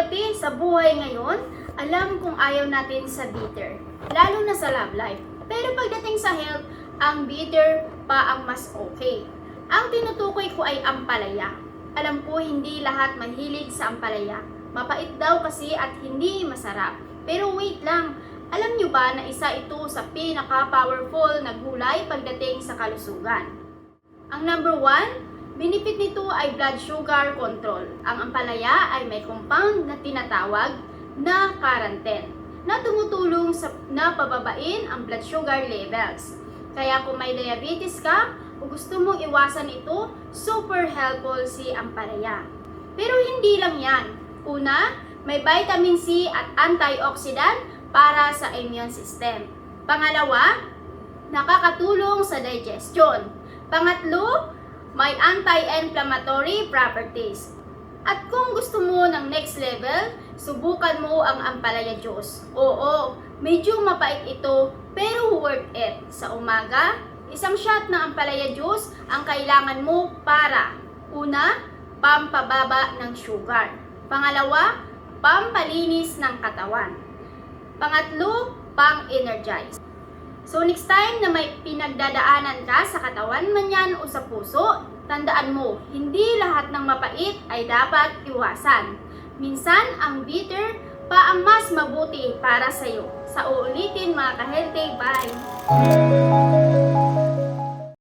healthy sa buhay ngayon, alam kung ayaw natin sa bitter, lalo na sa love life. Pero pagdating sa health, ang bitter pa ang mas okay. Ang tinutukoy ko ay ampalaya. Alam ko hindi lahat mahilig sa ampalaya. Mapait daw kasi at hindi masarap. Pero wait lang, alam nyo ba na isa ito sa pinaka-powerful na gulay pagdating sa kalusugan? Ang number 1, benefit nito ay blood sugar control. Ang ampalaya ay may compound na tinatawag na carnitine na tumutulong sa pababain ang blood sugar levels. Kaya kung may diabetes ka o gusto mong iwasan ito, super helpful si ampalaya. Pero hindi lang yan. Una, may vitamin C at antioxidant para sa immune system. Pangalawa, nakakatulong sa digestion. Pangatlo, may anti-inflammatory properties. At kung gusto mo ng next level, subukan mo ang ampalaya juice. Oo, medyo mapait ito, pero worth it. Sa umaga, isang shot ng ampalaya juice ang kailangan mo para una, pampababa ng sugar. Pangalawa, pampalinis ng katawan. Pangatlo, pang-energize. So next time na may pinagdadaanan ka sa katawan man yan o sa puso, tandaan mo, hindi lahat ng mapait ay dapat iwasan. Minsan, ang bitter pa ang mas mabuti para sa iyo. Sa uulitin mga ka-healthy, bye!